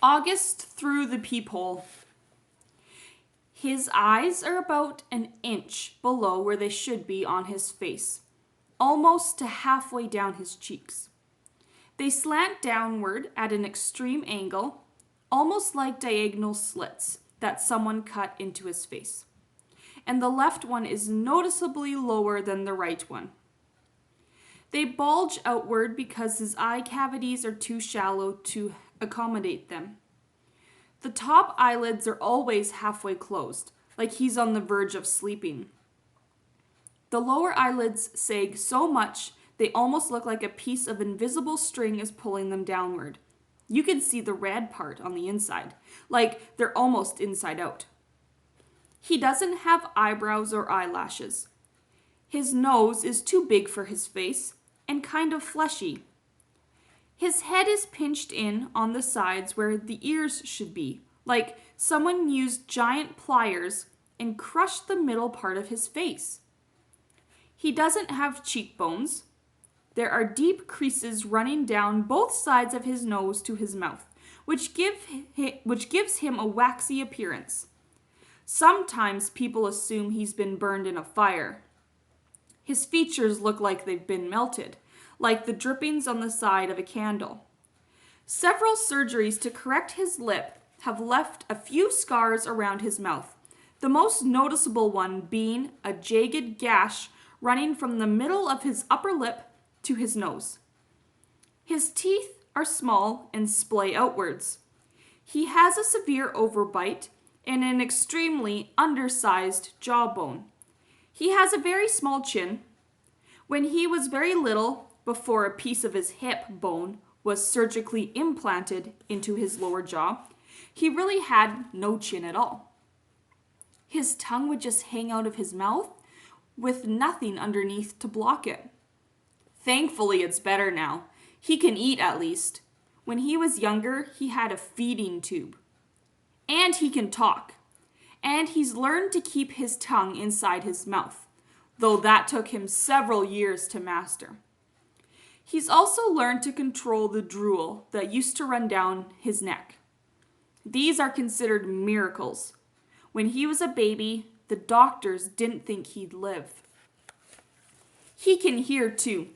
August through the peephole. His eyes are about an inch below where they should be on his face, almost to halfway down his cheeks. They slant downward at an extreme angle, almost like diagonal slits that someone cut into his face. And the left one is noticeably lower than the right one. They bulge outward because his eye cavities are too shallow to accommodate them. The top eyelids are always halfway closed, like he's on the verge of sleeping. The lower eyelids sag so much they almost look like a piece of invisible string is pulling them downward. You can see the red part on the inside, like they're almost inside out. He doesn't have eyebrows or eyelashes. His nose is too big for his face and kind of fleshy. His head is pinched in on the sides where the ears should be, like someone used giant pliers and crushed the middle part of his face. He doesn't have cheekbones. There are deep creases running down both sides of his nose to his mouth, which gives him a waxy appearance. Sometimes people assume he's been burned in a fire. His features look like they've been melted, like the drippings on the side of a candle. Several surgeries to correct his lip have left a few scars around his mouth, the most noticeable one being a jagged gash running from the middle of his upper lip to his nose. His teeth are small and splay outwards. He has a severe overbite and an extremely undersized jawbone. He has a very small chin. When he was very little, before a piece of his hip bone was surgically implanted into his lower jaw, he really had no chin at all. His tongue would just hang out of his mouth with nothing underneath to block it. Thankfully, it's better now. He can eat at least. When he was younger, he had a feeding tube. And he can talk. And he's learned to keep his tongue inside his mouth, though that took him several years to master. He's also learned to control the drool that used to run down his neck. These are considered miracles. When he was a baby, the doctors didn't think he'd live. He can hear too.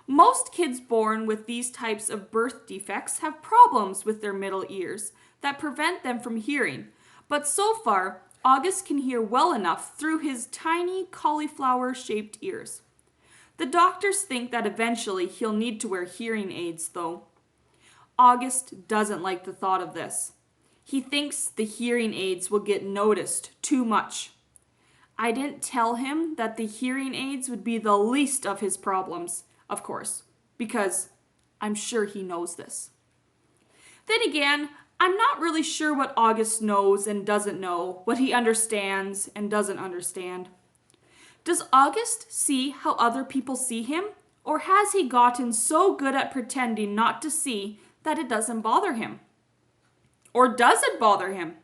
Most kids born with these types of birth defects have problems with their middle ears that prevent them from hearing, but so far, August can hear well enough through his tiny cauliflower-shaped ears. The doctors think that eventually he'll need to wear hearing aids, though. August doesn't like the thought of this. He thinks the hearing aids will get noticed too much. I didn't tell him that the hearing aids would be the least of his problems, of course, because I'm sure he knows this. Then again, I'm not really sure what August knows and doesn't know, what he understands and doesn't understand. Does August see how other people see him, or has he gotten so good at pretending not to see that it doesn't bother him? Or does it bother him?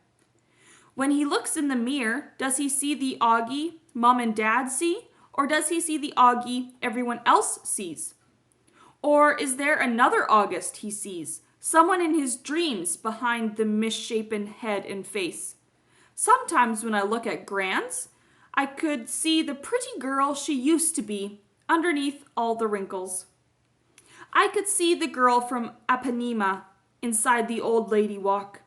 When he looks in the mirror, does he see the Augie Mom and Dad see, or does he see the Augie everyone else sees? Or is there another August he sees, someone in his dreams behind the misshapen head and face? Sometimes when I look at Grans, I could see the pretty girl she used to be underneath all the wrinkles. I could see the girl from Ipanema inside the old lady walk.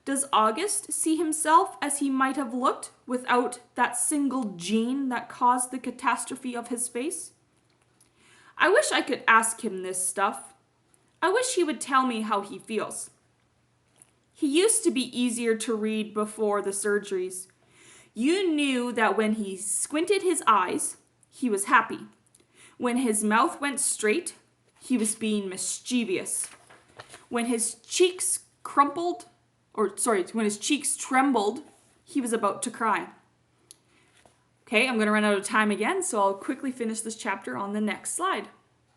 Does August see himself as he might have looked without that single gene that caused the catastrophe of his face? I wish I could ask him this stuff. I wish he would tell me how he feels. He used to be easier to read before the surgeries. You knew that when he squinted his eyes, he was happy. When his mouth went straight, he was being mischievous. When his cheeks when his cheeks trembled, he was about to cry. Okay, I'm going to run out of time again, so I'll quickly finish this chapter on the next slide.